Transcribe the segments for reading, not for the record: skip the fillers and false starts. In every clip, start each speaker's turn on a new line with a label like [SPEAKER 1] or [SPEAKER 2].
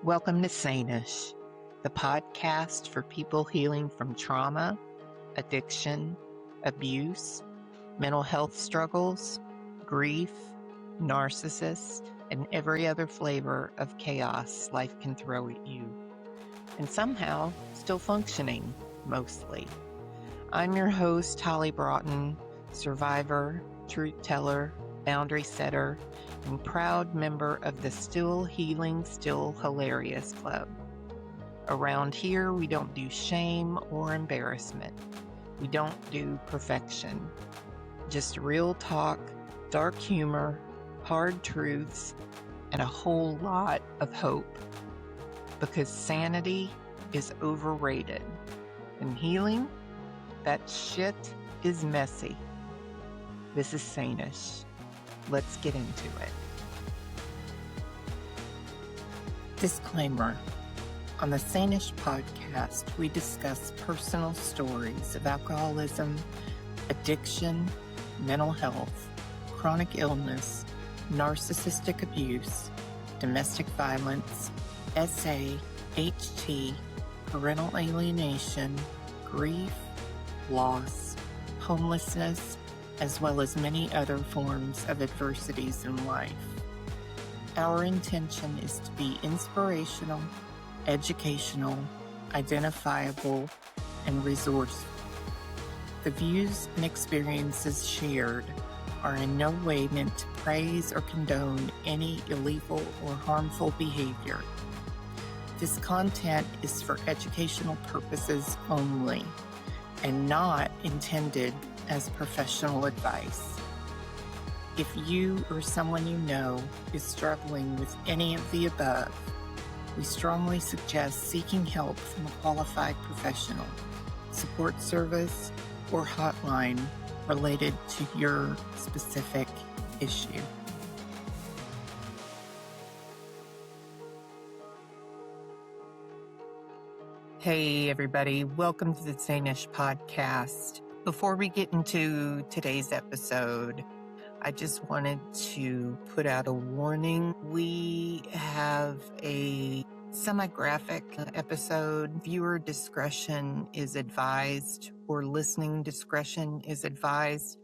[SPEAKER 1] Welcome to Sane-ish, the podcast for people healing from trauma, addiction, abuse, mental health struggles, grief, narcissists, and every other flavor of chaos life can throw at you. And somehow still functioning, mostly. I'm your host, Holly Broughton, survivor, truth teller, boundary setter, and proud member of the Still Healing, Still Hilarious Club. Around here, we don't do shame or embarrassment. We don't do perfection. Just real talk, dark humor, hard truths, and a whole lot of hope. Because sanity is overrated. And healing? That shit is messy. This is Sane-ish. Let's get into it. Disclaimer. On the Sane-ish podcast, we discuss personal stories of alcoholism, addiction, mental health, chronic illness, narcissistic abuse, domestic violence, SA, HT, parental alienation, grief, loss, homelessness, as well as many other forms of adversities in life. Our intention is to be inspirational, educational, identifiable, and resourceful. The views and experiences shared are in no way meant to praise or condone any illegal or harmful behavior. This content is for educational purposes only, and not intended as professional advice. If you or someone you know is struggling with any of the above, we strongly suggest seeking help from a qualified professional, support service, or hotline related to your specific issue. Hey everybody, welcome to the Sane-ish podcast. Before we get into today's episode, I just wanted to put out a warning. We have a semi-graphic episode. Viewer discretion is advised, or listening discretion is advised.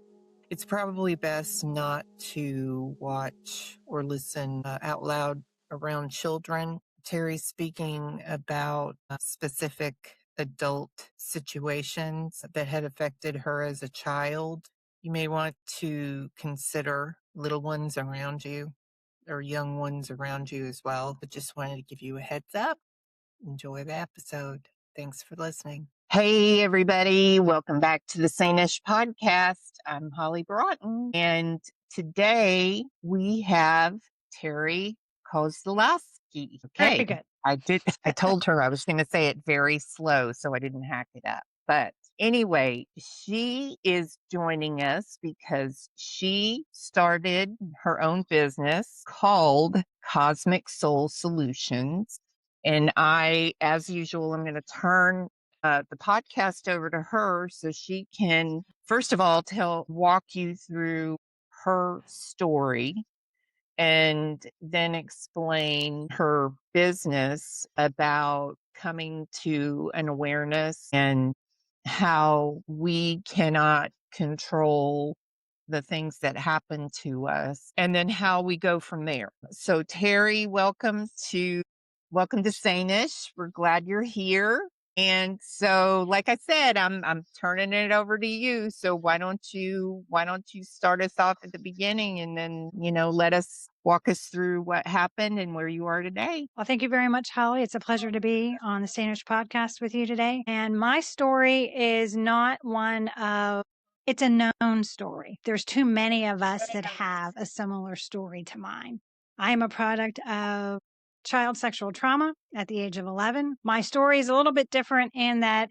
[SPEAKER 1] It's probably best not to watch or listen out loud around children. Terry's speaking about specific adult situations that had affected her as a child. You may want to consider little ones around you or young ones around you as well, but just wanted to give you a heads up. Enjoy the episode. Thanks for listening. Hey, everybody. Welcome back to the Sane-ish podcast. I'm Holly Broughton, and today we have Terri Kozlowski. Okay.
[SPEAKER 2] Very good.
[SPEAKER 1] I told her I was going to say it very slow, so I didn't hack it up. But anyway, she is joining us because she started her own business called Cosmic Soul Solutions. And I, as usual, I'm going to turn the podcast over to her so she can, first of all, walk you through her story and then explain her business about coming to an awareness and how we cannot control the things that happen to us, and then how we go from there. So Terri, welcome to Sane-ish. We're glad you're here. And so, like I said, I'm turning it over to you. So why don't you start us off at the beginning, and then, walk us through what happened and where you are today.
[SPEAKER 2] Well, thank you very much, Holly. It's a pleasure to be on the Sane-ish podcast with you today. And my story is not one of, it's a known story. There's too many of us that have a similar story to mine. I am a product of child sexual trauma at the age of 11. My story is a little bit different in that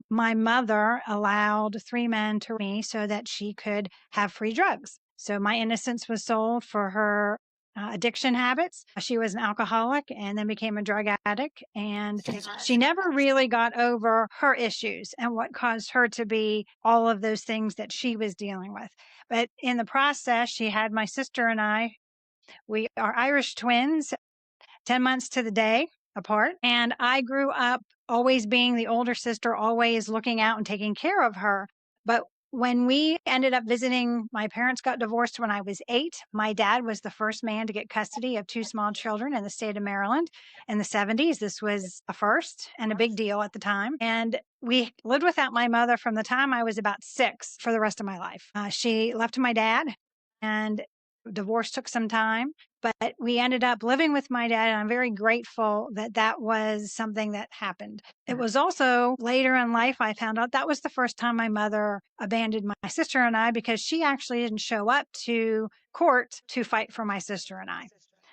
[SPEAKER 2] my mother allowed 3 men to me so that she could have free drugs. So my innocence was sold for her addiction habits. She was an alcoholic and then became a drug addict. And she never really got over her issues and what caused her to be all of those things that she was dealing with. But in the process, she had my sister and I. We are Irish twins, 10 months to the day. apart. And I grew up always being the older sister, always looking out and taking care of her. But when we ended up visiting, my parents got divorced when I was 8. My dad was the first man to get custody of 2 small children in the state of Maryland in the 70s. This was a first and a big deal at the time. And we lived without my mother from the time I was about 6 for the rest of my life. She left my dad, and divorce took some time, but we ended up living with my dad. And I'm very grateful that that was something that happened. It was also later in life, I found out that was the first time my mother abandoned my sister and I, because she actually didn't show up to court to fight for my sister and I.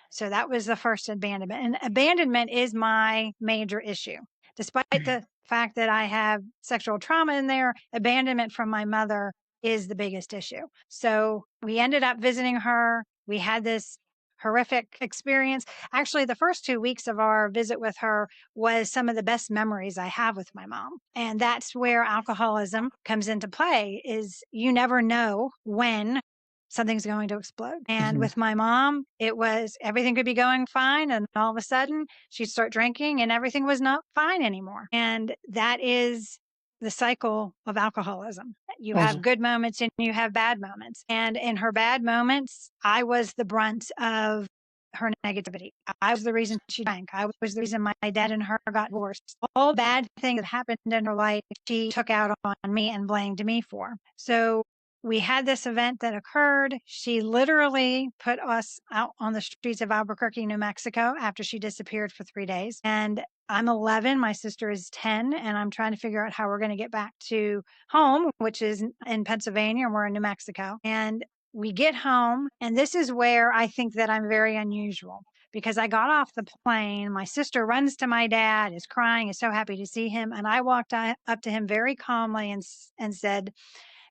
[SPEAKER 2] So that was the first abandonment. And abandonment is my major issue. Despite the fact that I have sexual trauma in there, abandonment from my mother is the biggest issue. So we ended up visiting her. We had this horrific experience. Actually, the first 2 weeks of our visit with her was some of the best memories I have with my mom. And that's where alcoholism comes into play, is you never know when something's going to explode. And with my mom, it was everything could be going fine. And all of a sudden she'd start drinking and everything was not fine anymore. And that is the cycle of alcoholism. You have good moments and you have bad moments. And in her bad moments, I was the brunt of her negativity. I was the reason she drank. I was the reason my dad and her got divorced. All bad things that happened in her life, she took out on me and blamed me for. So we had this event that occurred. She literally put us out on the streets of Albuquerque, New Mexico, after she disappeared for 3 days. And I'm 11, my sister is 10, and I'm trying to figure out how we're going to get back to home, which is in Pennsylvania, and we're in New Mexico. And we get home, and this is where I think that I'm very unusual, because I got off the plane. My sister runs to my dad, is crying, is so happy to see him. And I walked up to him very calmly and said,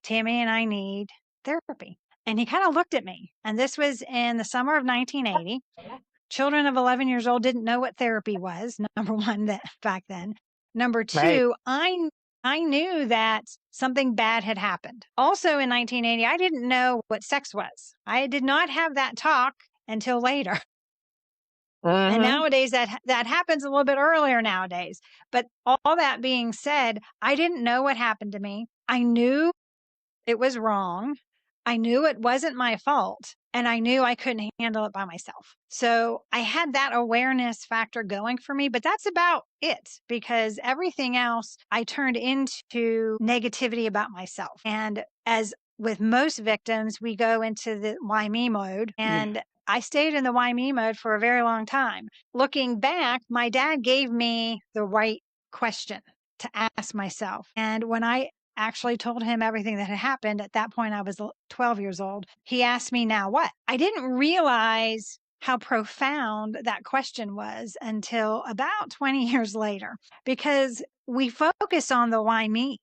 [SPEAKER 2] Tammy and I need therapy. And he kind of looked at me. And this was in the summer of 1980. Children of 11 years old didn't know what therapy was, number one, that back then. Number two, I knew that something bad had happened. Also in 1980, I didn't know what sex was. I did not have that talk until later. And nowadays that happens a little bit earlier nowadays. But all that being said, I didn't know what happened to me. I knew it was wrong. I knew it wasn't my fault, and I knew I couldn't handle it by myself. So I had that awareness factor going for me, but that's about it, because everything else I turned into negativity about myself. And as with most victims, we go into the why me mode, and I stayed in the why me mode for a very long time. Looking back, my dad gave me the right question to ask myself. And when I actually told him everything that had happened, at that point I was 12 years old, he asked me, now what? I didn't realize how profound that question was until about 20 years later, because we focus on the why me.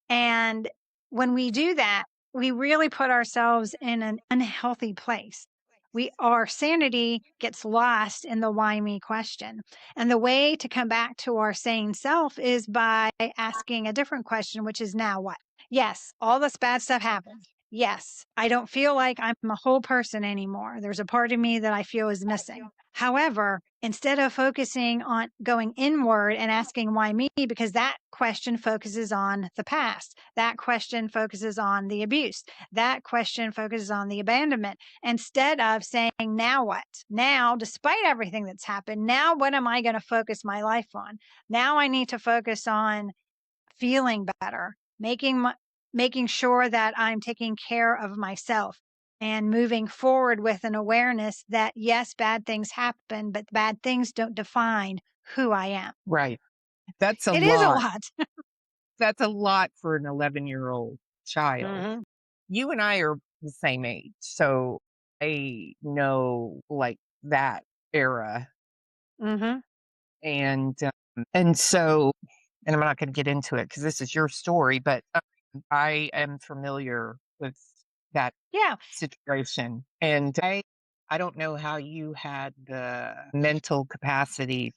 [SPEAKER 2] And when we do that, we really put ourselves in an unhealthy place. Our sanity gets lost in the why me question. And the way to come back to our sane self is by asking a different question, which is now what? Yes, all this bad stuff happened. Yes, I don't feel like I'm a whole person anymore. There's a part of me that I feel is missing. However, instead of focusing on going inward and asking why me, because that question focuses on the past, that question focuses on the abuse, that question focuses on the abandonment, instead of saying, now what? Now, despite everything that's happened, now what am I going to focus my life on? Now I need to focus on feeling better, making sure that I'm taking care of myself, and moving forward with an awareness that, yes, bad things happen, but bad things don't define who I am.
[SPEAKER 1] Right. That's a lot.
[SPEAKER 2] It is a lot.
[SPEAKER 1] That's a lot for an 11-year-old child. You and I are the same age, so I know like that era. And so, and I'm not going to get into it because this is your story, but I am familiar with that situation. And I don't know how you had the mental capacity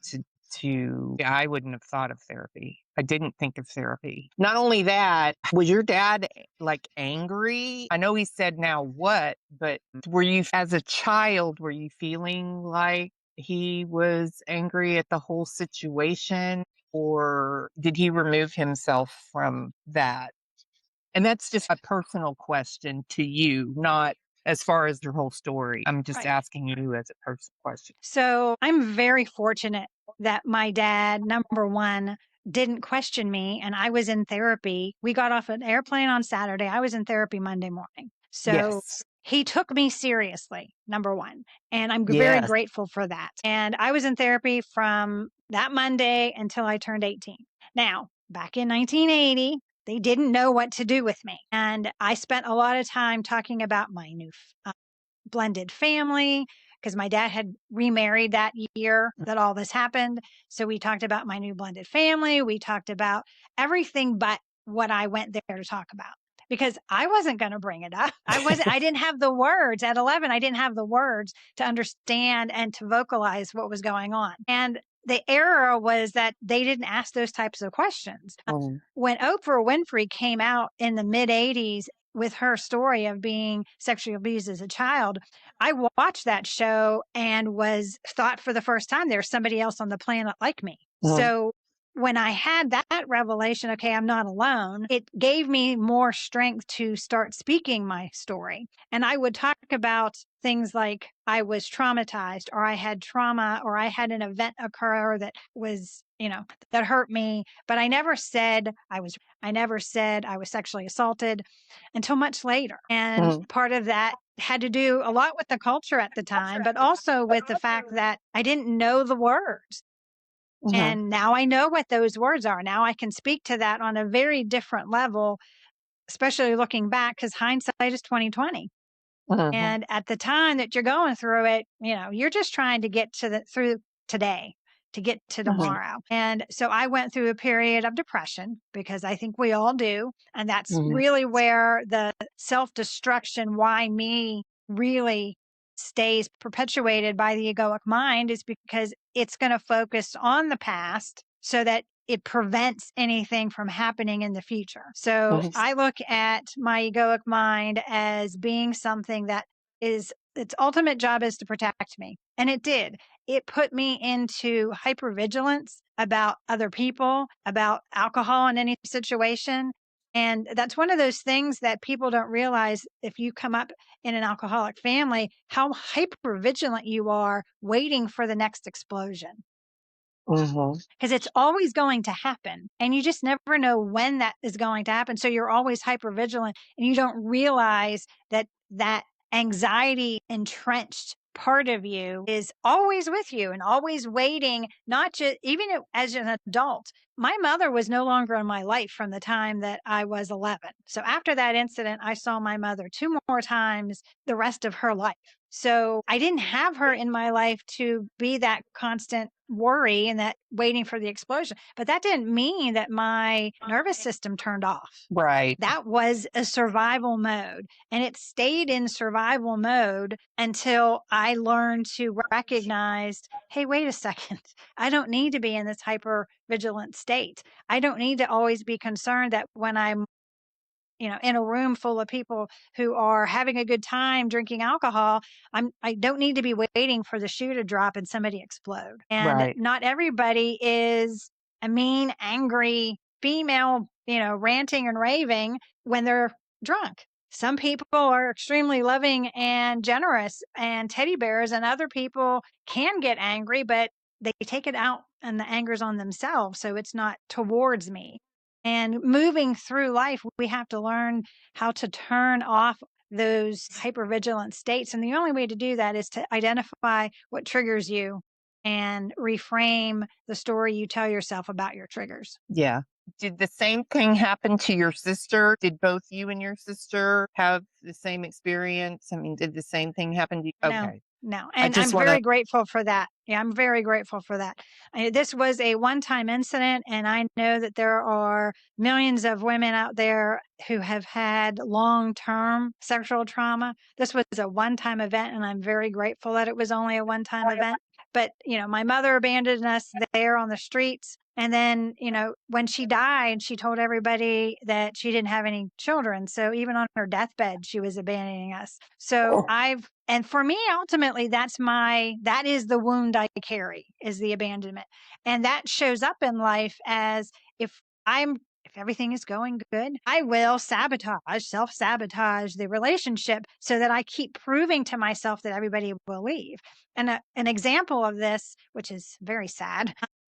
[SPEAKER 1] I wouldn't have thought of therapy. I didn't think of therapy. Not only that, was your dad like angry? I know he said now what, but were you, as a child, were you feeling like he was angry at the whole situation, or did he remove himself from that? And that's just a personal question to you, not as far as your whole story. I'm just
[SPEAKER 2] Right.
[SPEAKER 1] asking you as a personal question.
[SPEAKER 2] So I'm very fortunate that my dad, number one, didn't question me and I was in therapy. We got off an airplane on Saturday. I was in therapy Monday morning. So
[SPEAKER 1] Yes.
[SPEAKER 2] he took me seriously, number one. And I'm very
[SPEAKER 1] Yes.
[SPEAKER 2] grateful for that. And I was in therapy from that Monday until I turned 18. Now, back in 1980, they didn't know what to do with me. And I spent a lot of time talking about my new blended family because my dad had remarried that year that all this happened. So we talked about my new blended family. We talked about everything but what I went there to talk about because I wasn't going to bring it up. I didn't have the words at 11. I didn't have the words to understand and to vocalize what was going on. And the error was that they didn't ask those types of questions. When Oprah Winfrey came out in the mid 80s with her story of being sexually abused as a child, I watched that show and was thought for the first time there's somebody else on the planet like me. So when I had that revelation, okay, I'm not alone, it gave me more strength to start speaking my story. And I would talk about things like I was traumatized or I had trauma or I had an event occur that was, that hurt me. But I never said I never said I was sexually assaulted until much later. And part of that had to do a lot with the culture at the time, but also with the fact that I didn't know the words. And now I know what those words are. Now I can speak to that on a very different level, especially looking back because hindsight is 2020. And at the time that you're going through it, you're just trying to get through today to get to tomorrow. And so I went through a period of depression because I think we all do. And that's really where the self-destruction, why me really stays perpetuated by the egoic mind is because it's going to focus on the past so that it prevents anything from happening in the future. So I look at my egoic mind as being something that is its ultimate job is to protect me. And it did. It put me into hypervigilance about other people, about alcohol in any situation. And that's one of those things that people don't realize if you come up in an alcoholic family, how hypervigilant you are waiting for the next explosion. Because it's always going to happen and you just never know when that is going to happen. So you're always hyper vigilant and you don't realize that anxiety entrenched part of you is always with you and always waiting, not just even as an adult. My mother was no longer in my life from the time that I was 11. So after that incident, I saw my mother 2 more times the rest of her life. So I didn't have her in my life to be that constant worry and that waiting for the explosion. But that didn't mean that my nervous system turned off.
[SPEAKER 1] Right.
[SPEAKER 2] That was a survival mode. And it stayed in survival mode until I learned to recognize, hey, wait a second. I don't need to be in this hyper vigilant state. I don't need to always be concerned that when I'm in a room full of people who are having a good time drinking alcohol, I don't need to be waiting for the shoe to drop and somebody explode. And not everybody is a mean, angry female, ranting and raving when they're drunk. Some people are extremely loving and generous and teddy bears, and other people can get angry, but they take it out and the anger's on themselves. So it's not towards me. And moving through life, we have to learn how to turn off those hypervigilant states. And the only way to do that is to identify what triggers you and reframe the story you tell yourself about your triggers.
[SPEAKER 1] Yeah. Did the same thing happen to your sister? Did both you and your sister have the same experience? I mean, did the same thing happen to you? Okay.
[SPEAKER 2] No. And I'm very grateful for that. Yeah, I'm very grateful for that. This was a one-time incident, and I know that there are millions of women out there who have had long-term sexual trauma. This was a one-time event, and I'm very grateful that it was only a one-time event. But, my mother abandoned us there on the streets. And then, when she died, she told everybody that she didn't have any children. So even on her deathbed, she was abandoning us. So and for me, ultimately, that is the wound I carry, is the abandonment. And that shows up in life as if if everything is going good, I will self sabotage the relationship so that I keep proving to myself that everybody will leave. And an example of this, which is very sad,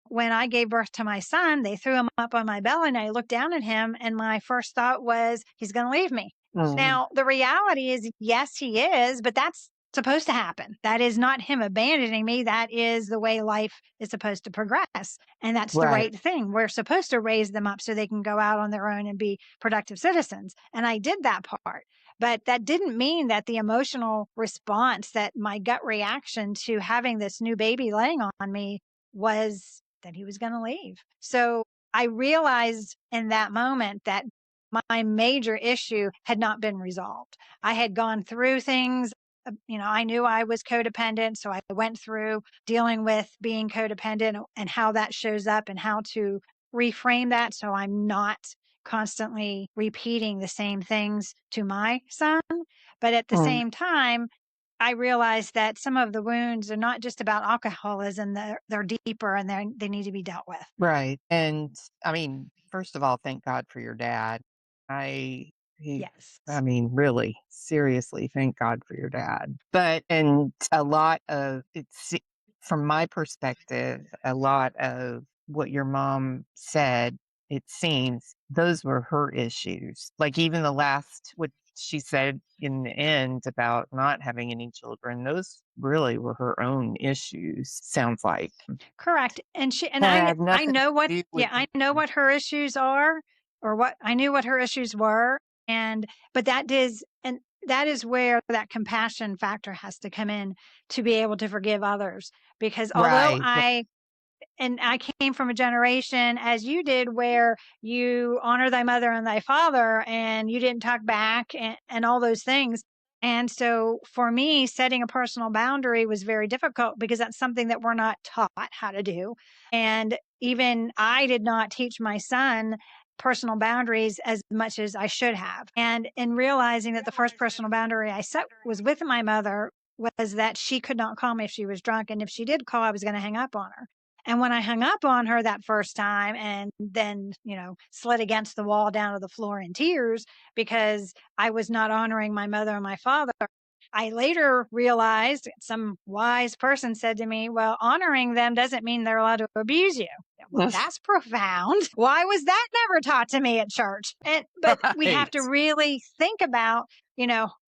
[SPEAKER 2] when I gave birth to my son, they threw him up on my belly and I looked down at him and my first thought was, he's going to leave me. Now, the reality is, yes, he is, but that's supposed to happen. That is not him abandoning me. That is the way life is supposed to progress. And that's the right thing. We're supposed to raise them up so they can go out on their own and be productive citizens. And I did that part. But that didn't mean that the emotional response, that my gut reaction to having this new baby laying on me was that he was going to leave. So I realized in that moment that my major issue had not been resolved. I had gone through things. I knew I was codependent. So I went through dealing with being codependent and how that shows up and how to reframe that so I'm not constantly repeating the same things to my son. But at the same time, I realized that some of the wounds are not just about alcoholism, they're deeper and they need to be dealt with.
[SPEAKER 1] Right. And I mean, first of all, thank God for your dad. I
[SPEAKER 2] Yes.
[SPEAKER 1] I mean, really, seriously, thank God for your dad. But and a lot of it's from my perspective, a lot of what your mom said, it seems those were her issues. Like even the last what she said in the end about not having any children, those really were her own issues, sounds like.
[SPEAKER 2] Correct. And I
[SPEAKER 1] Had nothing
[SPEAKER 2] know
[SPEAKER 1] to
[SPEAKER 2] what,
[SPEAKER 1] do with
[SPEAKER 2] yeah, I know what her issues are, or what I knew what her issues were. But that is where that compassion factor has to come in to be able to forgive others. Because although
[SPEAKER 1] right.
[SPEAKER 2] I came from a generation, as you did, where you honor thy mother and thy father and you didn't talk back and all those things. And so for me, setting a personal boundary was very difficult because that's something that we're not taught how to do. And even I did not teach my son personal boundaries as much as I should have. And in realizing that the first personal boundary I set was with my mother, was that she could not call me if she was drunk. And if she did call, I was going to hang up on her. And when I hung up on her that first time and then, slid against the wall down to the floor in tears because I was not honoring my mother and my father, I later realized some wise person said to me, well, honoring them doesn't mean they're allowed to abuse you. Well, that's profound. Why was that never taught to me at church? But we have to really think about,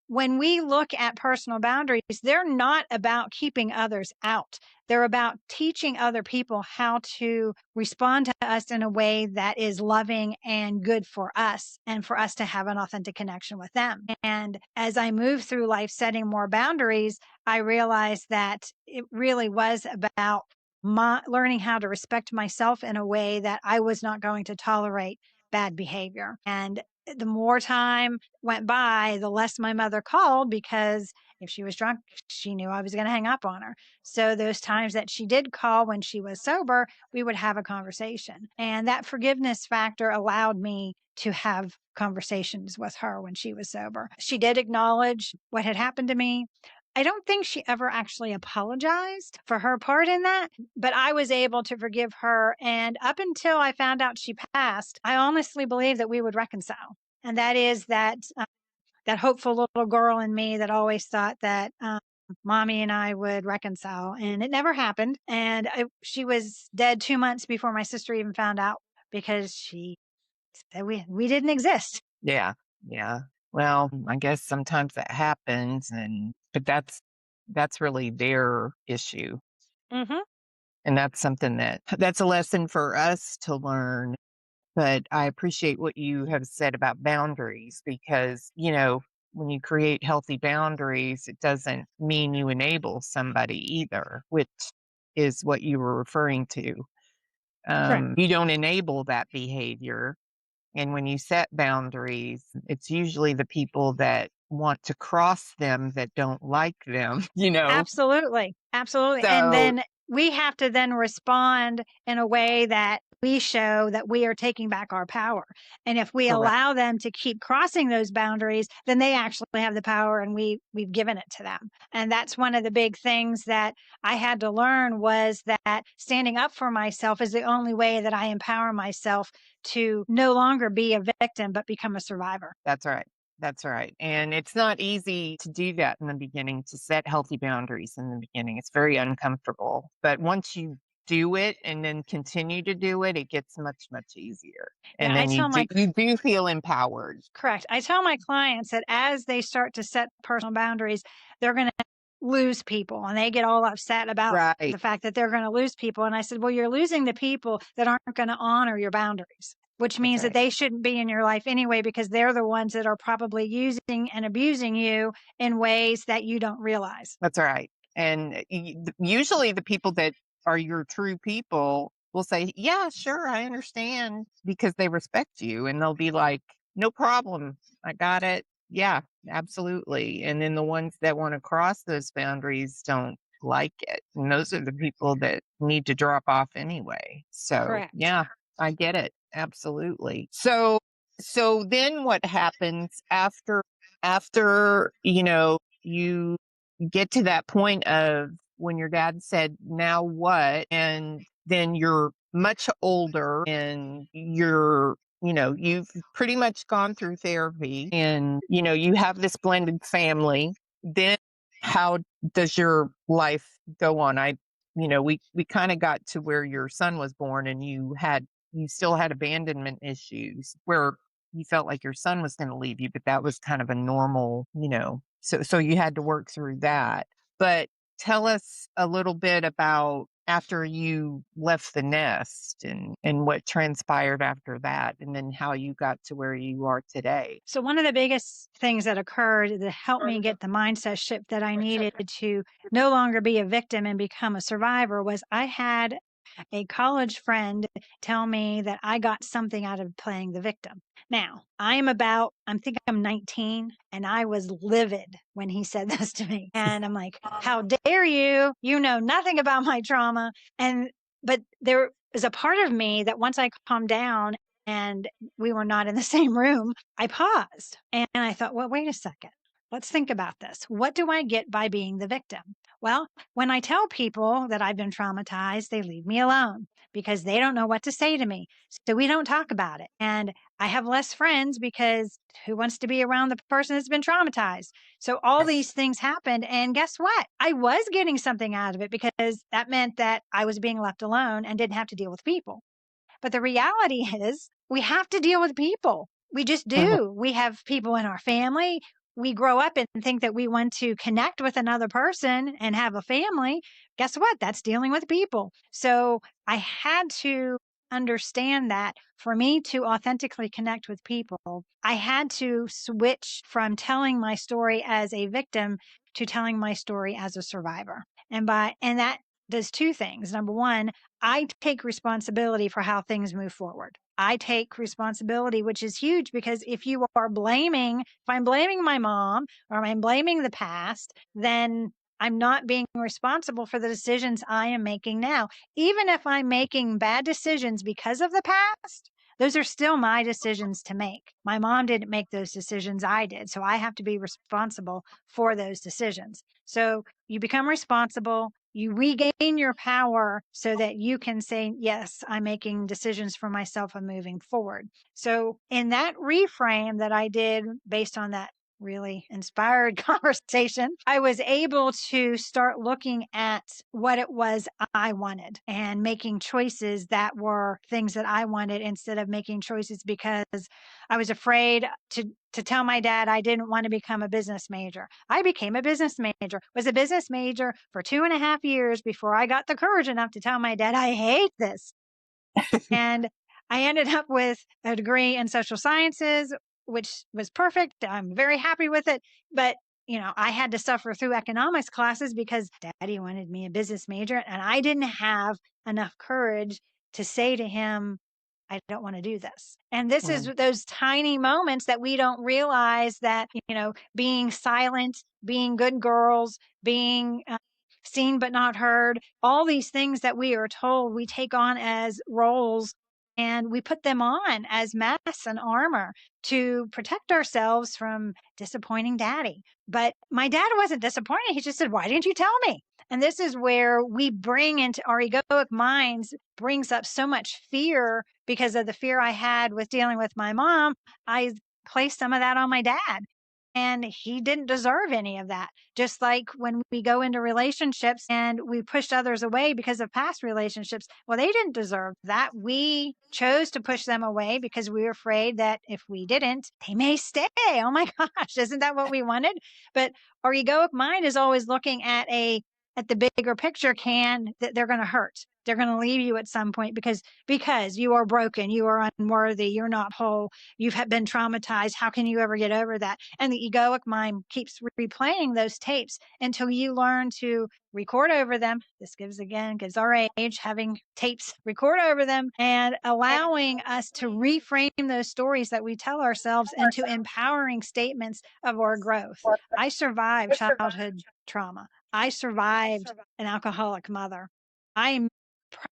[SPEAKER 2] when we look at personal boundaries, they're not about keeping others out. They're about teaching other people how to respond to us in a way that is loving and good for us and for us to have an authentic connection with them. And as I move through life setting more boundaries, I realized that it really was about learning how to respect myself in a way that I was not going to tolerate bad behavior. And the more time went by, the less my mother called because if she was drunk, she knew I was going to hang up on her. So those times that she did call when she was sober, we would have a conversation. And that forgiveness factor allowed me to have conversations with her when she was sober. She did acknowledge what had happened to me. I don't think she ever actually apologized for her part in that, but I was able to forgive her. And up until I found out she passed, I honestly believed that we would reconcile. And that is that hopeful little girl in me that always thought that mommy and I would reconcile. And it never happened. And she was dead 2 months before my sister even found out because she said we didn't exist.
[SPEAKER 1] Yeah. Yeah. Well, I guess sometimes that happens but that's really their issue.
[SPEAKER 2] Mm-hmm.
[SPEAKER 1] And that's something that's a lesson for us to learn. But I appreciate what you have said about boundaries because, when you create healthy boundaries, it doesn't mean you enable somebody either, which is what you were referring to.
[SPEAKER 2] Correct.
[SPEAKER 1] You don't enable that behavior. And when you set boundaries, it's usually the people that want to cross them that don't like them,
[SPEAKER 2] Absolutely. Absolutely. And
[SPEAKER 1] So,
[SPEAKER 2] then we have to then respond in a way that we show that we are taking back our power. And if we
[SPEAKER 1] Correct.
[SPEAKER 2] allow them to keep crossing those boundaries, then they actually have the power and we've given it to them. And that's one of the big things that I had to learn, was that standing up for myself is the only way that I empower myself to no longer be a victim, but become a survivor.
[SPEAKER 1] That's right. That's right. And it's not easy to do that in the beginning, to set healthy boundaries in the beginning. It's very uncomfortable. But once you do it and then continue to do it, it gets much, much easier. And
[SPEAKER 2] Yeah, I
[SPEAKER 1] then
[SPEAKER 2] tell my
[SPEAKER 1] you do feel empowered.
[SPEAKER 2] Correct. I tell my clients that as they start to set personal boundaries, they're going to lose people, and they get all upset about
[SPEAKER 1] Right.
[SPEAKER 2] the fact that they're going to lose people. And I said, well, you're losing the people that aren't going to honor your boundaries, which
[SPEAKER 1] That's
[SPEAKER 2] means that
[SPEAKER 1] right.
[SPEAKER 2] they shouldn't be in your life anyway, because they're the ones that are probably using and abusing you in ways that you don't realize.
[SPEAKER 1] That's right. And usually the people that are your true people will say, yeah, sure, I understand, because they respect you, and they'll be like, no problem. I got it. Yeah, absolutely. And then the ones that want to cross those boundaries don't like it. And those are the people that need to drop off anyway. So,
[SPEAKER 2] Correct.
[SPEAKER 1] yeah, I get it. Absolutely. So then what happens after, you get to that point of when your dad said, now what? And then you're much older and you've pretty much gone through therapy, and, you have this blended family. Then how does your life go on? We kind of got to where your son was born, and you still had abandonment issues where you felt like your son was going to leave you, but that was kind of a normal, so you had to work through that. But tell us a little bit about after you left the nest, and what transpired after that, and then how you got to where you are today.
[SPEAKER 2] So one of the biggest things that occurred that helped me get the mindset shift that I needed to no longer be a victim and become a survivor was I had a college friend tell me that I got something out of playing the victim. Now, I think I'm 19, and I was livid when he said this to me. And I'm like, how dare you? You know nothing about my trauma. But there is a part of me that once I calmed down and we were not in the same room, I paused and I thought, well, wait a second. Let's think about this. What do I get by being the victim? Well, when I tell people that I've been traumatized, they leave me alone because they don't know what to say to me. So we don't talk about it. And I have less friends because who wants to be around the person that's been traumatized? So all these things happened. And guess what? I was getting something out of it because that meant that I was being left alone and didn't have to deal with people. But the reality is we have to deal with people. We just do. We have people in our family. We grow up and think that we want to connect with another person and have a family. Guess what? That's dealing with people. So I had to understand that for me to authentically connect with people, I had to switch from telling my story as a victim to telling my story as a survivor. And that does two things. Number one, I take responsibility for how things move forward. I take responsibility, which is huge, because if I'm blaming my mom or I'm blaming the past, then I'm not being responsible for the decisions I am making now. Even if I'm making bad decisions because of the past, those are still my decisions to make. My mom didn't make those decisions, I did. So I have to be responsible for those decisions. So you become responsible, you regain your power so that you can say, yes, I'm making decisions for myself and moving forward. So in that reframe that I did based on that really inspired conversation, I was able to start looking at what it was I wanted and making choices that were things that I wanted, instead of making choices because I was afraid to tell my dad I didn't want to become a business major. I became a business major, was a business major for 2.5 years before I got the courage enough to tell my dad, I hate this. And I ended up with a degree in social sciences, which was perfect. I'm very happy with it. But, I had to suffer through economics classes because daddy wanted me a business major. And I didn't have enough courage to say to him, I don't want to do this. And this is those tiny moments that we don't realize that, being silent, being good girls, being seen but not heard, all these things that we are told we take on as roles, and we put them on as masks and armor to protect ourselves from disappointing daddy. But my dad wasn't disappointed. He just said, "Why didn't you tell me?" And this is where we bring into our egoic minds, brings up so much fear because of the fear I had with dealing with my mom. I placed some of that on my dad. And he didn't deserve any of that. Just like when we go into relationships and we push others away because of past relationships, well, they didn't deserve that. We chose to push them away because we were afraid that if we didn't, they may stay. Oh my gosh, isn't that what we wanted? But our egoic mind is always looking at the bigger picture that they're going to hurt. They're going to leave you at some point because you are broken, you are unworthy, you're not whole, you've been traumatized. How can you ever get over that? And the egoic mind keeps replaying those tapes until you learn to record over them. This gives our age, having tapes record over them and allowing us to reframe those stories that we tell ourselves into empowering statements of our growth. I survived childhood trauma. I survived an alcoholic mother. I am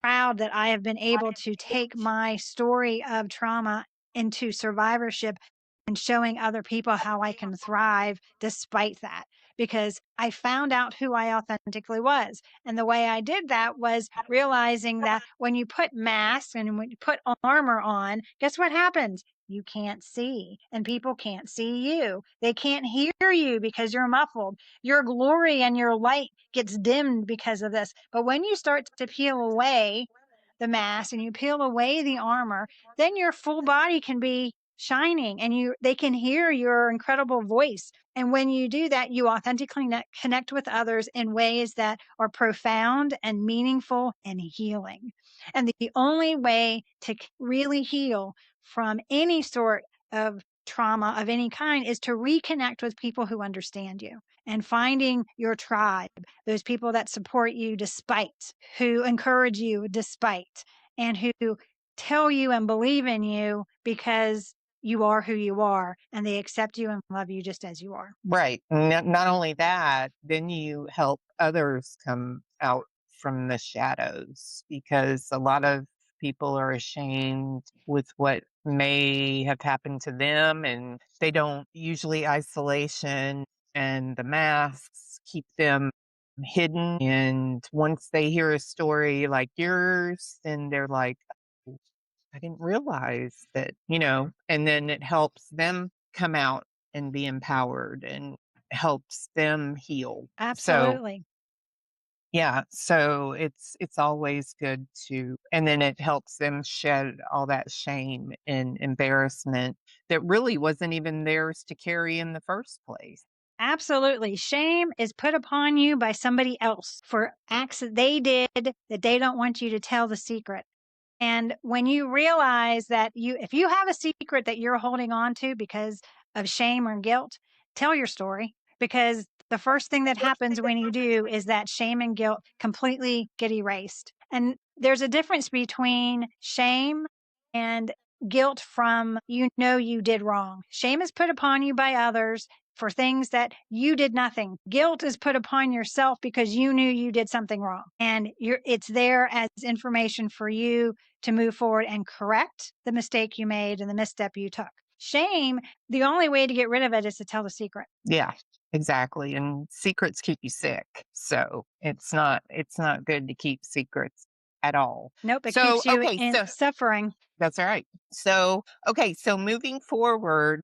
[SPEAKER 2] proud that I have been able to take my story of trauma into survivorship and showing other people how I can thrive despite that, because I found out who I authentically was. And the way I did that was realizing that when you put masks and when you put armor on, guess what happens? You can't see, and people can't see you. They can't hear you because you're muffled. Your glory and your light gets dimmed because of this. But when you start to peel away the mask and you peel away the armor, then your full body can be shining and they can hear your incredible voice. And when you do that, you authentically connect with others in ways that are profound and meaningful and healing. And the only way to really heal from any sort of trauma of any kind is to reconnect with people who understand you and finding your tribe, those people that support you despite, who encourage you despite, and who tell you and believe in you because you are who you are and they accept you and love you just as you are.
[SPEAKER 1] Right. Not only that, then you help others come out from the shadows, because a lot of people are ashamed with what may have happened to them, and they don't usually isolation and the masks keep them hidden. And once they hear a story like yours, then they're like, "Oh, I didn't realize that," and then it helps them come out and be empowered and helps them heal.
[SPEAKER 2] Absolutely.
[SPEAKER 1] So it's always good and then it helps them shed all that shame and embarrassment that really wasn't even theirs to carry in the first place.
[SPEAKER 2] Absolutely. Shame is put upon you by somebody else for acts that they did that they don't want you to tell the secret. And when you realize that if you have a secret that you're holding on to because of shame or guilt, tell your story, because the first thing that happens when you do is that shame and guilt completely get erased. And there's a difference between shame and guilt from, you did wrong. Shame is put upon you by others for things that you did nothing. Guilt is put upon yourself because you knew you did something wrong. And it's there as information for you to move forward and correct the mistake you made and the misstep you took. Shame, the only way to get rid of it is to tell the secret.
[SPEAKER 1] Yeah, exactly. And secrets keep you sick. So it's not good to keep secrets at all.
[SPEAKER 2] Nope, it keeps you in
[SPEAKER 1] so
[SPEAKER 2] suffering.
[SPEAKER 1] that's all right. So, so moving forward,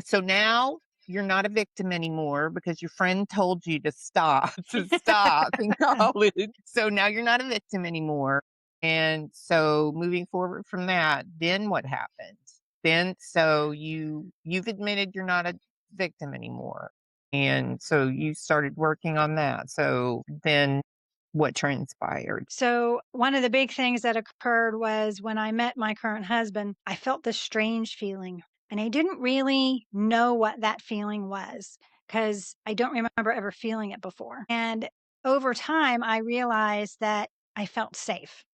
[SPEAKER 1] so now you're not a victim anymore because your friend told you to stop in college. So now you're not a victim anymore. And so moving forward from that, then what happens? Then so you've admitted you're not a victim anymore. And so you started working on that. So then what transpired?
[SPEAKER 2] So one of the big things that occurred was when I met my current husband, I felt this strange feeling. And I didn't really know what that feeling was because I don't remember ever feeling it before. And over time, I realized that I felt safe.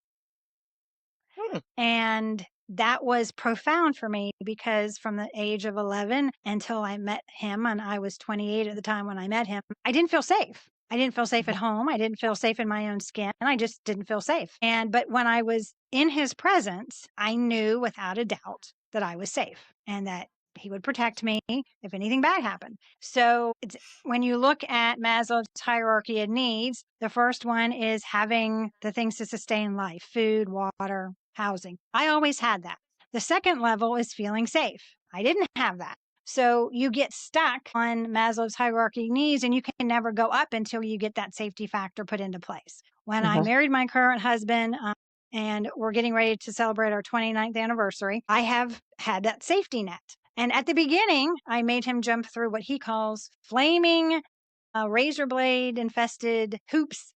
[SPEAKER 2] And that was profound for me because from the age of 11 until I met him, and I was 28 at the time when I met him, I didn't feel safe. I didn't feel safe at home. I didn't feel safe in my own skin. I just didn't feel safe. But when I was in his presence, I knew without a doubt that I was safe and that he would protect me if anything bad happened. So when you look at Maslow's hierarchy of needs, the first one is having the things to sustain life: food, water, housing. I always had that. The second level is feeling safe. I didn't have that. So you get stuck on Maslow's hierarchy of needs, and you can never go up until you get that safety factor put into place. When I married my current husband, and we're getting ready to celebrate our 29th anniversary, I have had that safety net. And at the beginning, I made him jump through what he calls flaming razor blade infested hoops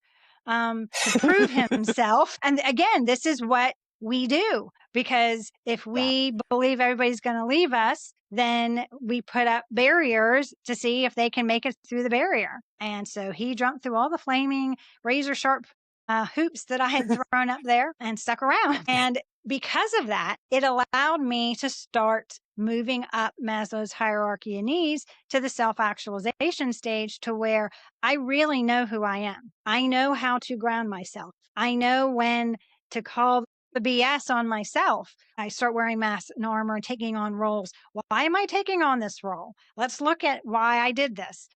[SPEAKER 2] to prove himself. And again, this is what we do, because if we believe everybody's going to leave us, then we put up barriers to see if they can make it through the barrier. And so he jumped through all the flaming razor sharp hoops that I had thrown up there and stuck around. And because of that, it allowed me to start moving up Maslow's hierarchy of needs to the self-actualization stage, to where I really know who I am. I know how to ground myself. I know when to call the BS on myself. I start wearing masks and armor and taking on roles. Why am I taking on this role? Let's look at why I did this.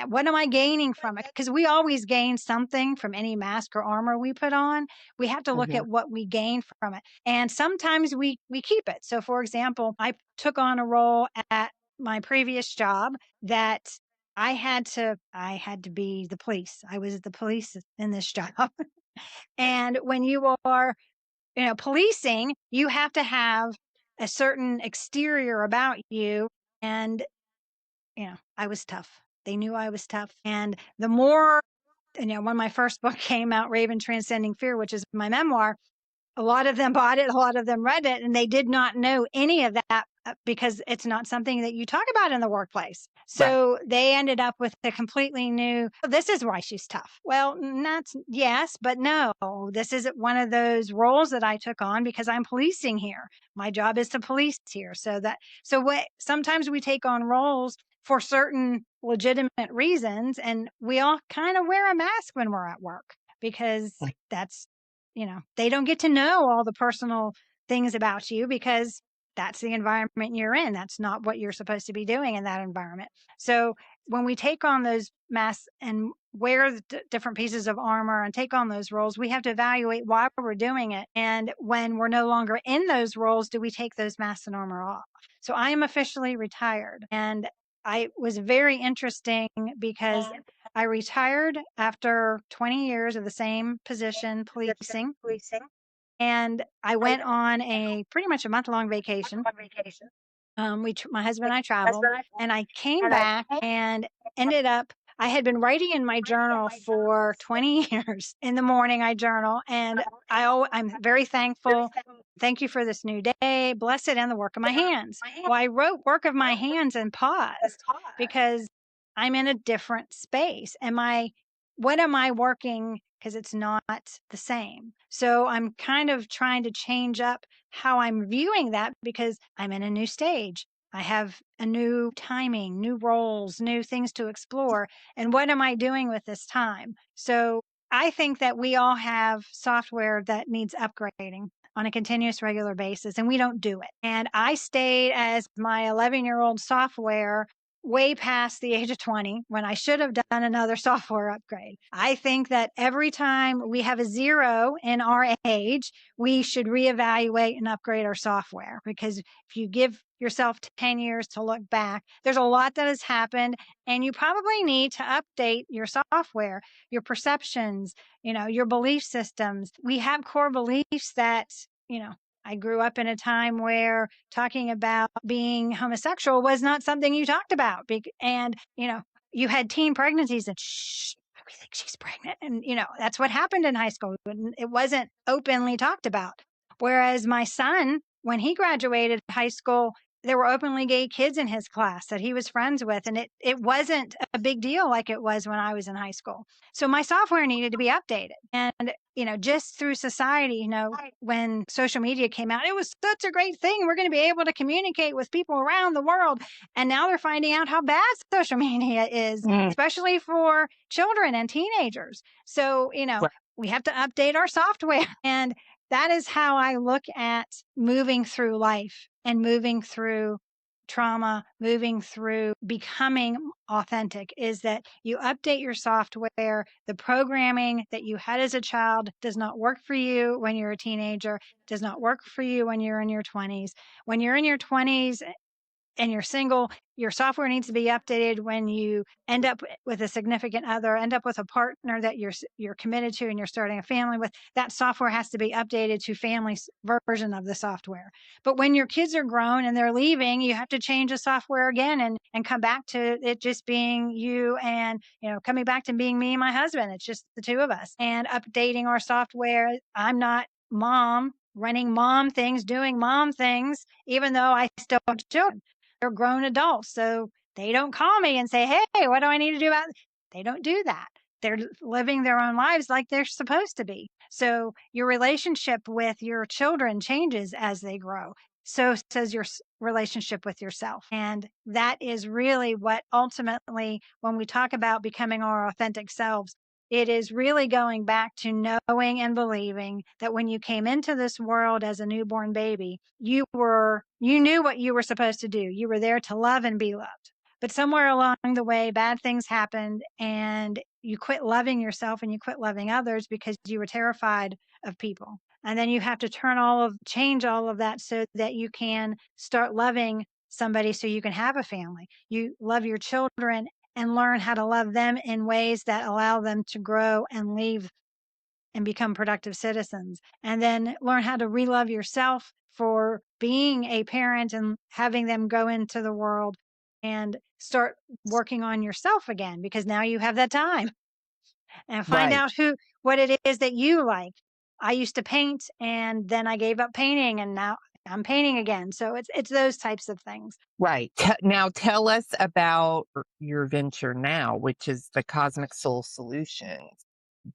[SPEAKER 2] What am I gaining from it? Because we always gain something from any mask or armor we put on. We have to look at what we gain from it. And sometimes we keep it. So for example, I took on a role at my previous job that I had to be the police. I was the police in this job. And when you are policing, you have to have a certain exterior about you. And, I was tough. They knew I was tough. And the more, when my first book came out, Raven Transcending Fear, which is my memoir, a lot of them bought it, a lot of them read it, and they did not know any of that because it's not something that you talk about in the workplace. So they ended up with a completely new, this is why she's tough. Well, yes, but no, this isn't one of those roles that I took on because I'm policing here. My job is to police here. Sometimes we take on roles for certain legitimate reasons, and we all kind of wear a mask when we're at work because that's, they don't get to know all the personal things about you because that's the environment you're in. That's not what you're supposed to be doing in that environment. So when we take on those masks and wear different pieces of armor and take on those roles, we have to evaluate why we're doing it. And when we're no longer in those roles, do we take those masks and armor off? So I am officially retired. And I was very interesting because I retired after 20 years of the same position, policing. And I went on pretty much a month-long vacation. My husband and I traveled, and I came back and ended up, I had been writing in my journal for 20 years. In the morning, I journal, and I'm very thankful. Thank you for this new day. Bless it and the work of my hands. Well, I wrote work of my hands and paused because I'm in a different space. What am I working? Because it's not the same. So I'm kind of trying to change up how I'm viewing that because I'm in a new stage. I have a new timing, new roles, new things to explore. And what am I doing with this time? So I think that we all have software that needs upgrading on a continuous regular basis, and we don't do it. And I stayed as my 11-year-old software way past the age of 20 when I should have done another software upgrade. I think that every time we have a zero in our age, we should reevaluate and upgrade our software, because if you give yourself 10 years to look back, there's a lot that has happened, and you probably need to update your software, your perceptions, your belief systems. We have core beliefs that, I grew up in a time where talking about being homosexual was not something you talked about. And, you had teen pregnancies and shh, we think she's pregnant. And, that's what happened in high school. It wasn't openly talked about. Whereas my son, when he graduated high school, there were openly gay kids in his class that he was friends with. And it wasn't a big deal like it was when I was in high school. So my software needed to be updated. And, just through society, when social media came out, it was such a great thing. We're going to be able to communicate with people around the world. And now they're finding out how bad social media is, especially for children and teenagers. So, we have to update our software. And that is how I look at moving through life and moving through trauma, moving through becoming authentic, is that you update your software. The programming that you had as a child does not work for you when you're a teenager, does not work for you when you're in your 20s. When you're in your 20s and you're single, your software needs to be updated when you end up with a significant other, end up with a partner that you're committed to and you're starting a family with. That software has to be updated to family's version of the software. But when your kids are grown and they're leaving, you have to change the software again and come back to it just being you and, coming back to being me and my husband. It's just the two of us and updating our software. I'm not mom running mom things, doing mom things, even though I still have children. They're grown adults, so they don't call me and say, hey, what do I need to do about it? They don't do that. They're living their own lives like they're supposed to be. So your relationship with your children changes as they grow. So says your relationship with yourself. And that is really what ultimately, when we talk about becoming our authentic selves, it is really going back to knowing and believing that when you came into this world as a newborn baby, you knew what you were supposed to do. You were there to love and be loved. But somewhere along the way, bad things happened and you quit loving yourself and you quit loving others because you were terrified of people. And then you have to change all of that so that you can start loving somebody so you can have a family. You love your children and learn how to love them in ways that allow them to grow and leave and become productive citizens. And then learn how to relove yourself for being a parent and having them go into the world and start working on yourself again, because now you have that time and find out what it is that you like. I used to paint and then I gave up painting and now I'm painting again. So it's those types of things.
[SPEAKER 1] Right. Now tell us about your venture now, which is the Cosmic Soul Solutions.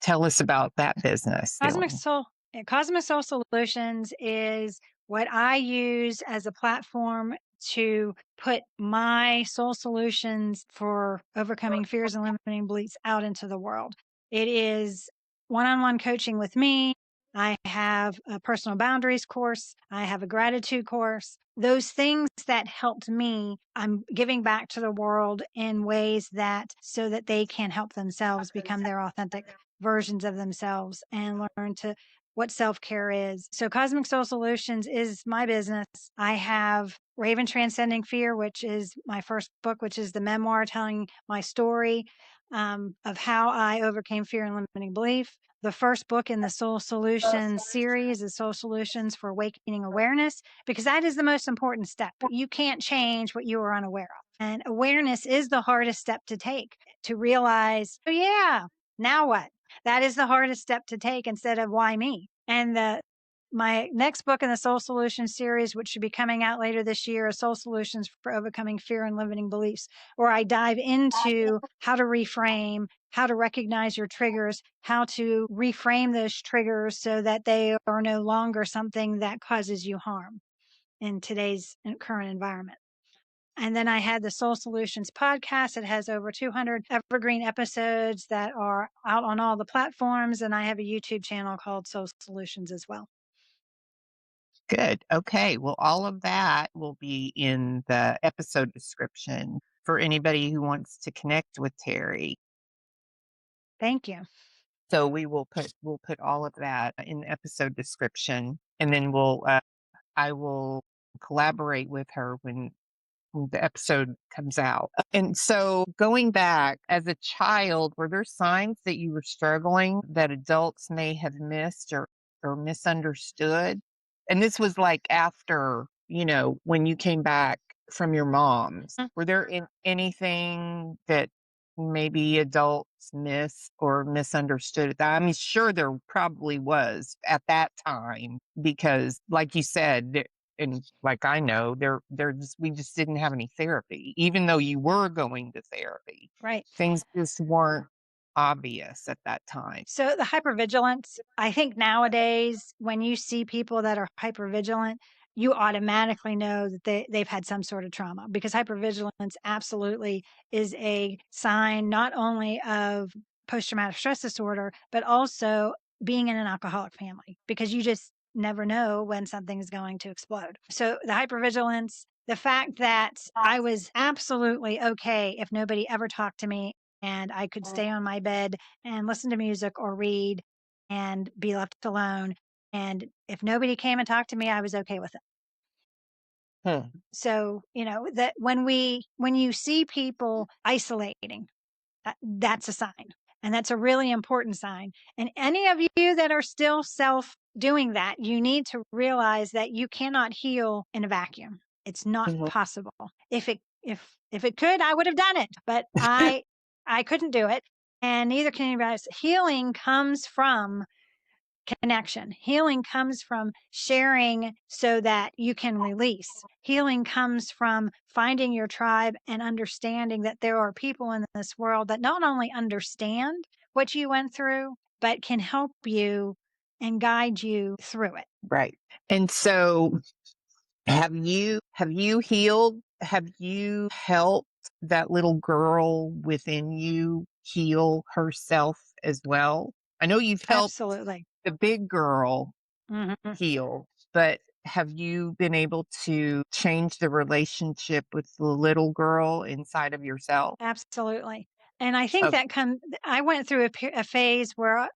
[SPEAKER 1] Tell us about that business.
[SPEAKER 2] Cosmic Soul Solutions is what I use as a platform to put my soul solutions for overcoming fears and limiting beliefs out into the world. It is one-on-one coaching with me. I have a personal boundaries course. I have a gratitude course. Those things that helped me, I'm giving back to the world in ways so that they can help themselves become their authentic versions of themselves and learn what self-care is. So Cosmic Soul Solutions is my business. I have Raven Transcending Fear, which is my first book, which is the memoir telling my story of how I overcame fear and limiting belief. The first book in the Soul Solutions series is Soul Solutions for Awakening Awareness, because that is the most important step. You can't change what you are unaware of. And awareness is the hardest step to take, to realize, oh yeah, now what? That is the hardest step to take instead of why me. And my next book in the Soul Solutions series, which should be coming out later this year, is Soul Solutions for Overcoming Fear and Limiting Beliefs, where I dive into how to reframe, how to recognize your triggers, how to reframe those triggers so that they are no longer something that causes you harm in today's current environment. And then I had the Soul Solutions podcast. It has over 200 evergreen episodes that are out on all the platforms. And I have a YouTube channel called Soul Solutions as well.
[SPEAKER 1] Good. Okay. Well, all of that will be in the episode description for anybody who wants to connect with Terri.
[SPEAKER 2] Thank you.
[SPEAKER 1] So we'll put all of that in the episode description, and then I will collaborate with her when the episode comes out. And so going back as a child, were there signs that you were struggling that adults may have missed or misunderstood? And this was like after, when you came back from your mom's, were there anything that maybe adults missed or misunderstood? I mean, sure, there probably was at that time, because like you said, and like I know, we just didn't have any therapy, even though you were going to therapy.
[SPEAKER 2] Right.
[SPEAKER 1] Things just weren't obvious at that time.
[SPEAKER 2] So the hypervigilance, I think nowadays when you see people that are hypervigilant, you automatically know that they've had some sort of trauma, because hypervigilance absolutely is a sign not only of post-traumatic stress disorder, but also being in an alcoholic family, because you just never know when something is going to explode. So the hypervigilance, the fact that I was absolutely okay if nobody ever talked to me and I could stay on my bed and listen to music or read and be left alone. And if nobody came and talked to me, I was okay with it. So, that when you see people isolating, that's a sign. And that's a really important sign. And any of you that are still self doing that, you need to realize that you cannot heal in a vacuum. It's not possible. If it could, I would have done it, but I couldn't do it. And neither can anybody else. Healing comes from connection. Healing comes from sharing so that you can release. Healing comes from finding your tribe and understanding that there are people in this world that not only understand what you went through, but can help you and guide you through it.
[SPEAKER 1] Right. And so have you healed? Have you helped that little girl within you heal herself as well? I know you've helped
[SPEAKER 2] Absolutely.
[SPEAKER 1] the big girl
[SPEAKER 2] Mhm.
[SPEAKER 1] heal, but have you been able to change the relationship with the little girl inside of yourself?
[SPEAKER 2] Absolutely. And I think
[SPEAKER 1] Oh,
[SPEAKER 2] that I went through a phase where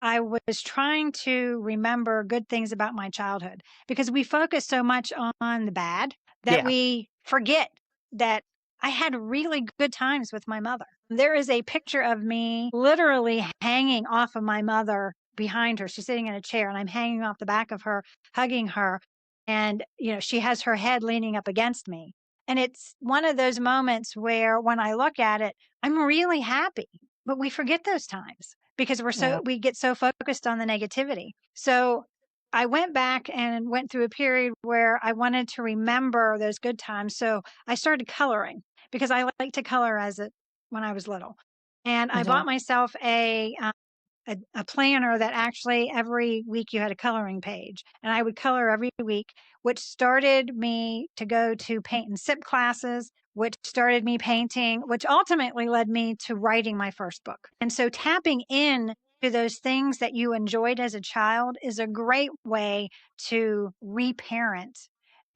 [SPEAKER 2] I was trying to remember good things about my childhood, because we focus so much on the bad that
[SPEAKER 1] yeah.
[SPEAKER 2] we forget that I had really good times with my mother. There is a picture of me literally hanging off of my mother behind her. She's sitting in a chair and I'm hanging off the back of her, hugging her. And, she has her head leaning up against me. And it's one of those moments where when I look at it, I'm really happy, but we forget those times because we get so focused on the negativity. So I went back and went through a period where I wanted to remember those good times. So I started coloring, because I like to color when I was little. And I
[SPEAKER 1] Mhm.
[SPEAKER 2] bought myself a planner that actually every week you had a coloring page, and I would color every week, which started me to go to paint and sip classes, which started me painting, which ultimately led me to writing my first book. And so tapping in to those things that you enjoyed as a child is a great way to reparent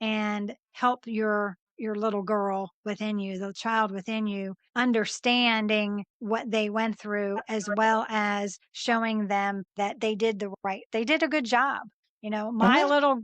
[SPEAKER 2] and help your little girl within you, the child within you, understanding what they went through, as well as showing them that they did they did a good job.
[SPEAKER 1] Mhm.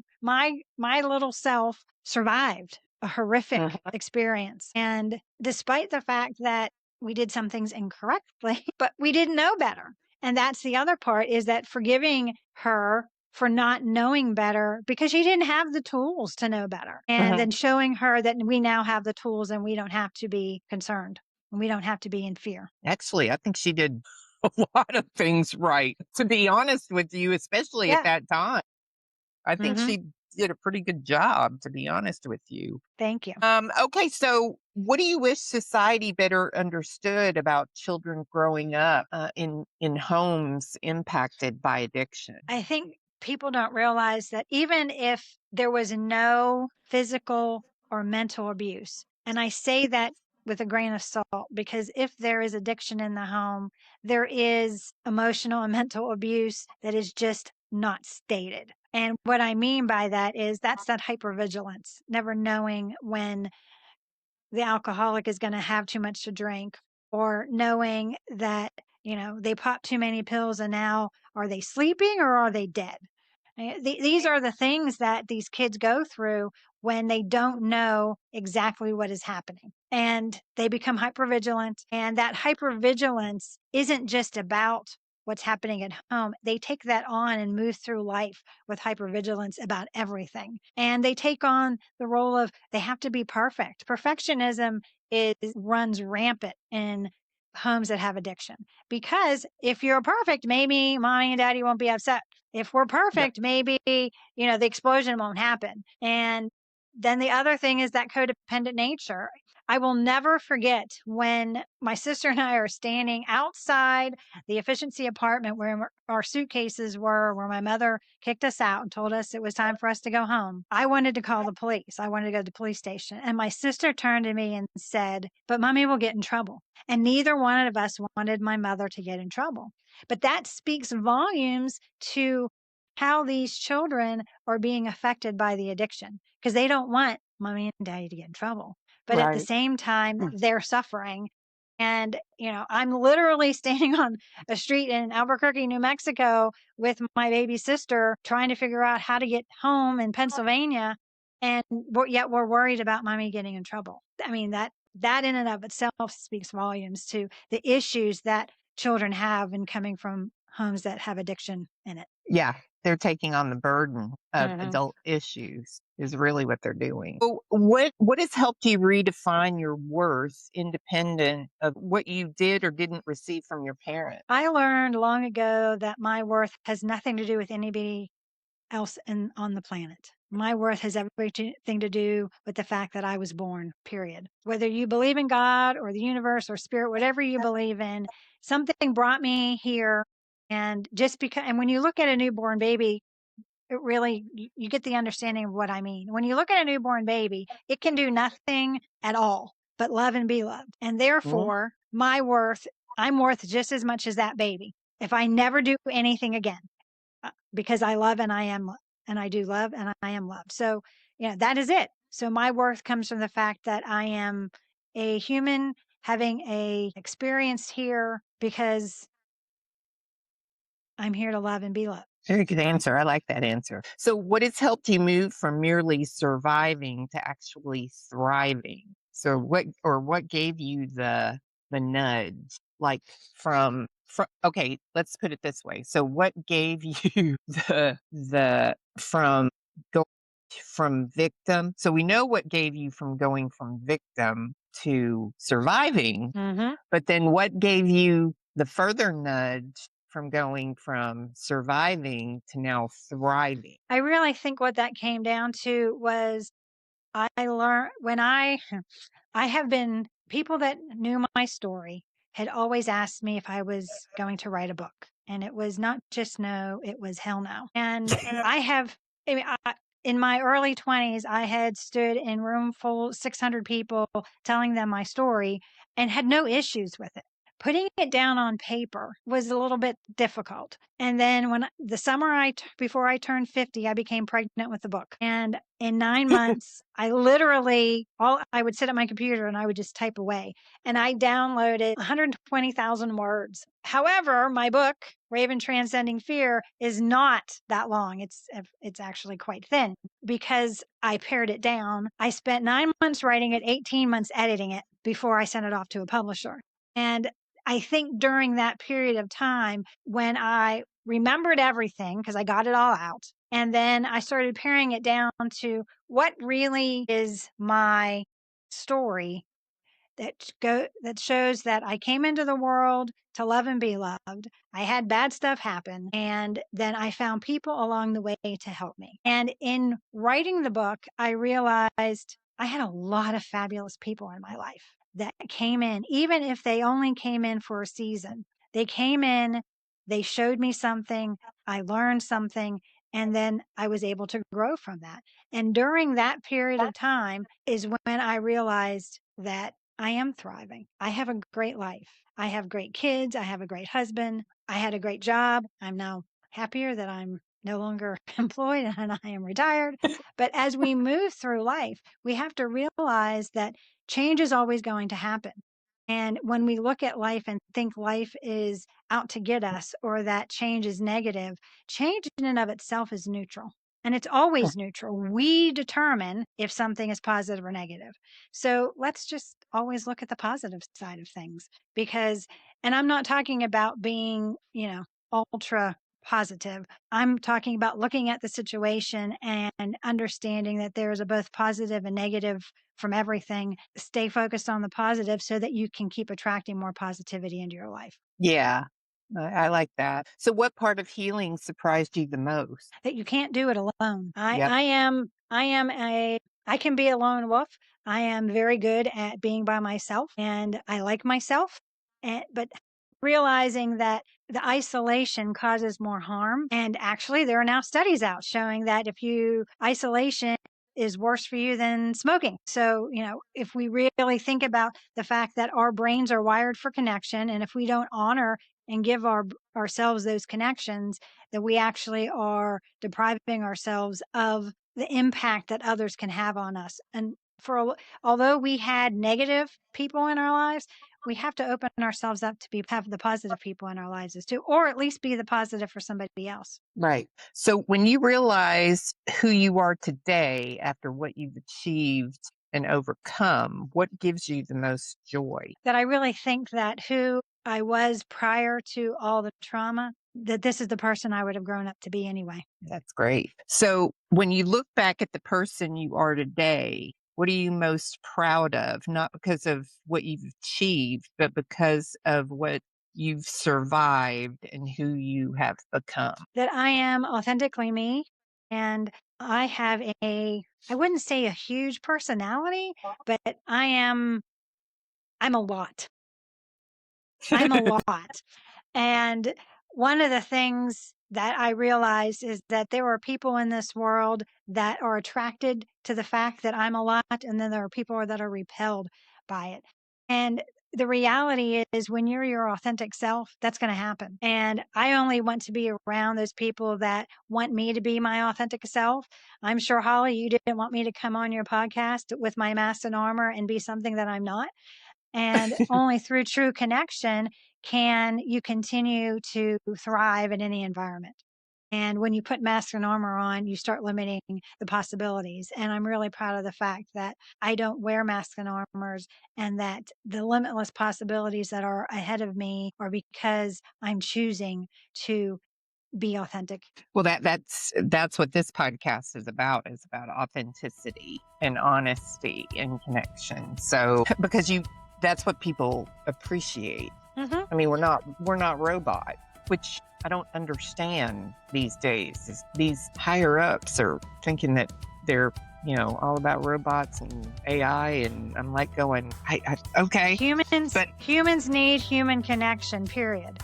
[SPEAKER 2] My little self survived a horrific
[SPEAKER 1] Mhm.
[SPEAKER 2] experience. And despite the fact that we did some things incorrectly, but we didn't know better. And that's the other part, is that forgiving her for not knowing better, because she didn't have the tools to know better. And
[SPEAKER 1] Mhm.
[SPEAKER 2] then showing her that we now have the tools and we don't have to be concerned and we don't have to be in fear.
[SPEAKER 1] Actually, I think she did a lot of things right, to be honest with you, especially at
[SPEAKER 2] Yeah.
[SPEAKER 1] that time. I think
[SPEAKER 2] Hmm.
[SPEAKER 1] she did a pretty good job, to be honest with you.
[SPEAKER 2] Thank you.
[SPEAKER 1] Okay, so what do you wish society better understood about children growing up in homes impacted by addiction?
[SPEAKER 2] I think people don't realize that even if there was no physical or mental abuse, and I say that with a grain of salt, because if there is addiction in the home, there is emotional and mental abuse that is just not stated. And what I mean by that is that's that hypervigilance, never knowing when the alcoholic is going to have too much to drink, or knowing that, they pop too many pills and now are they sleeping or are they dead? These are the things that these kids go through when they don't know exactly what is happening. And they become hypervigilant. And that hypervigilance isn't just about what's happening at home. They take that on and move through life with hypervigilance about everything. And they take on the role of they have to be perfect. Perfectionism runs rampant in homes that have addiction, because if you're perfect, maybe mommy and daddy won't be upset. If we're perfect, maybe, the explosion won't happen. And then the other thing is that codependent nature. I will never forget when my sister and I are standing outside the efficiency apartment where our suitcases were, where my mother kicked us out and told us it was time for us to go home. I wanted to call the police. I wanted to go to the police station. And my sister turned to me and said, "But mommy will get in trouble." And neither one of us wanted my mother to get in trouble. But that speaks volumes to how these children are being affected by the addiction because they don't want mommy and daddy to get in trouble. But at the
[SPEAKER 1] Right.
[SPEAKER 2] same time, they're suffering. And, I'm literally standing on a street in Albuquerque, New Mexico with my baby sister trying to figure out how to get home in Pennsylvania. And yet we're worried about mommy getting in trouble. I mean, that in and of itself speaks volumes to the issues that children have in coming from homes that have addiction in it.
[SPEAKER 1] Yeah, they're taking on the burden of
[SPEAKER 2] Mhm.
[SPEAKER 1] adult issues is really what they're doing. So what has helped you redefine your worth independent of what you did or didn't receive from your parents?
[SPEAKER 2] I learned long ago that my worth has nothing to do with anybody else on the planet. My worth has everything to do with the fact that I was born, period. Whether you believe in God or the universe or spirit, whatever you believe in, something brought me here. And and when you look at a newborn baby, it really, you get the understanding of what I mean. When you look at a newborn baby, it can do nothing at all but love and be loved. And
[SPEAKER 1] Mhm.
[SPEAKER 2] therefore, I'm worth just as much as that baby. If I never do anything again, because I love and I am, and I do love and I am loved. So, that is it. So my worth comes from the fact that I am a human having a experience here because I'm here to love and be loved.
[SPEAKER 1] Very good answer. I like that answer. So, what has helped you move from merely surviving to actually thriving? So, what gave you the nudge? Like from okay, let's put it this way. So, what gave you the go from victim? So, we know what gave you from going from victim to surviving,
[SPEAKER 2] Mm-hmm.
[SPEAKER 1] but then what gave you the further nudge from going from surviving to now thriving?
[SPEAKER 2] I really think what that came down to was I learned when I have been people that knew my story had always asked me if I was going to write a book. And it was not just no, it was hell no. And I have, I mean, in my early 20s, I had stood in room full 600 people telling them my story and had no issues with it. Putting it down on paper was a little bit difficult. And then the summer before I turned 50, I became pregnant with the book. And in 9 months, I would sit at my computer and I would just type away. And I downloaded 120,000 words. However, my book, Raven Transcending Fear, is not that long. It's actually quite thin because I pared it down. I spent 9 months writing it, 18 months editing it before I sent it off to a publisher. And I think during that period of time when I remembered everything, because I got it all out, and then I started paring it down to what really is my story that shows that I came into the world to love and be loved. I had bad stuff happen, and then I found people along the way to help me. And in writing the book, I realized I had a lot of fabulous people in my life that came in, even if they only came in for a season. They came in, they showed me something, I learned something, and then I was able to grow from that. And during that period of time is when I realized that I am thriving. I have a great life. I have great kids. I have a great husband. I had a great job. I'm now happier that I'm no longer employed and I am retired. But as we move through life, we have to realize that change is always going to happen. And when we look at life and think life is out to get us or that change is negative, change in and of itself is neutral. And it's always neutral. We determine if something is positive or negative. So let's just always look at the positive side of things and I'm not talking about being, ultra positive. I'm talking about looking at the situation and understanding that there is a both positive and negative from everything. Stay focused on the positive so that you can keep attracting more positivity into your life.
[SPEAKER 1] Yeah. I like that. So what part of healing surprised you the most?
[SPEAKER 2] That you can't do it alone.
[SPEAKER 1] Yep.
[SPEAKER 2] I can be a lone wolf. I am very good at being by myself and I like myself. But realizing that the isolation causes more harm. And actually, there are now studies out showing that isolation is worse for you than smoking. So, if we really think about the fact that our brains are wired for connection, and if we don't honor and give ourselves those connections, that we actually are depriving ourselves of the impact that others can have on us. And although we had negative people in our lives, we have to open ourselves up to have the positive people in our lives too, or at least be the positive for somebody else.
[SPEAKER 1] Right. So when you realize who you are today after what you've achieved and overcome, what gives you the most joy?
[SPEAKER 2] That I really think that who I was prior to all the trauma, that this is the person I would have grown up to be anyway.
[SPEAKER 1] That's great. So when you look back at the person you are today, what are you most proud of? Not because of what you've achieved, but because of what you've survived and who you have become.
[SPEAKER 2] That I am authentically me, and I have I wouldn't say a huge personality, but I'm a lot. I'm a lot. And one of the things that I realized is that there are people in this world that are attracted to the fact that I'm a lot, and then there are people that are repelled by it. And the reality is, when you're your authentic self, that's going to happen. And I only want to be around those people that want me to be my authentic self. I'm sure, Holly, you didn't want me to come on your podcast with my mask and armor and be something that I'm not. And only through true connection can you continue to thrive in any environment. And when you put mask and armor on, you start limiting the possibilities. And I'm really proud of the fact that I don't wear masks and armors, and that the limitless possibilities that are ahead of me are because I'm choosing to be authentic.
[SPEAKER 1] Well, that's what this podcast is about authenticity and honesty and connection. So because that's what people appreciate.
[SPEAKER 2] Mm-hmm.
[SPEAKER 1] I mean, we're not robots, which I don't understand these days. These higher ups are thinking that they're, all about robots and AI, and I'm like going, okay.
[SPEAKER 2] Humans need human connection, period.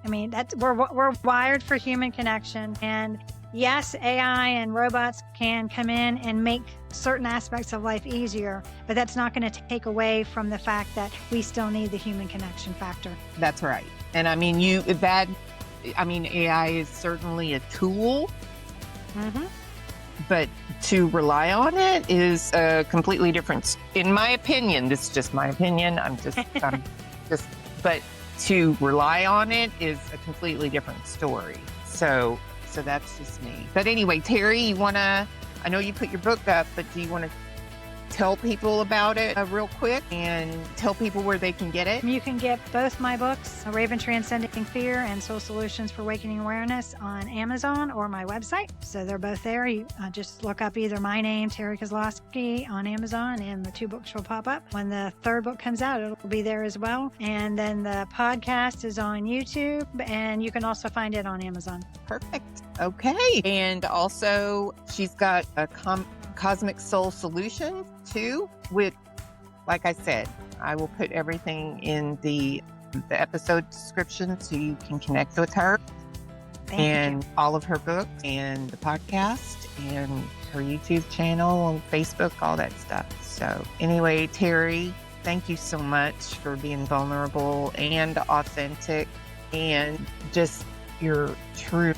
[SPEAKER 2] I mean, we're wired for human connection. And yes, AI and robots can come in and make certain aspects of life easier, but that's not going to take away from the fact that we still need the human connection factor.
[SPEAKER 1] That's right. And I mean, AI is certainly a tool,
[SPEAKER 2] mm-hmm.
[SPEAKER 1] but to rely on it is a completely different, in my opinion. This is just my opinion. But to rely on it is a completely different story. So that's just me. But anyway, Terri, I know you put your book up, but do you want to tell people about it real quick and tell people where they can get it?
[SPEAKER 2] You can get both my books, A Raven Transcending Fear and Soul Solutions for Awakening Awareness, on Amazon or my website. So they're both there. You just look up either my name, Terri Kozlowski, on Amazon, and the two books will pop up. When the third book comes out, it'll be there as well. And then the podcast is on YouTube, and you can also find it on Amazon.
[SPEAKER 1] Perfect. Okay. And also, she's got a Cosmic Soul Solutions too, with, like I said, I will put everything in the episode description so you can connect with her.
[SPEAKER 2] Thank you.
[SPEAKER 1] All of her books and the podcast and her YouTube channel and Facebook, all that stuff. So anyway, Terri, thank you so much for being vulnerable and authentic, and just your true,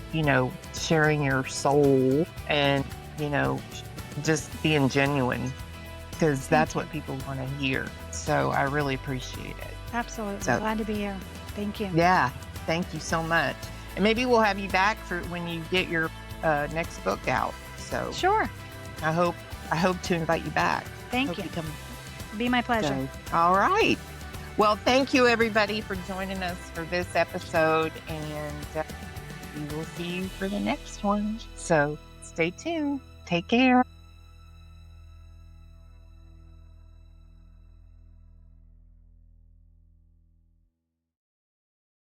[SPEAKER 1] sharing your soul, and, just being genuine, because that's what people want to hear. So I really appreciate it.
[SPEAKER 2] Absolutely. Glad to be here. Thank you.
[SPEAKER 1] Yeah. Thank you so much. And maybe we'll have you back for when you get your next book out. So
[SPEAKER 2] sure.
[SPEAKER 1] I hope to invite you back.
[SPEAKER 2] Thank you. Be my pleasure.
[SPEAKER 1] So, all right. Well, thank you everybody for joining us for this episode, and we will see you for the next one. So stay tuned. Take care.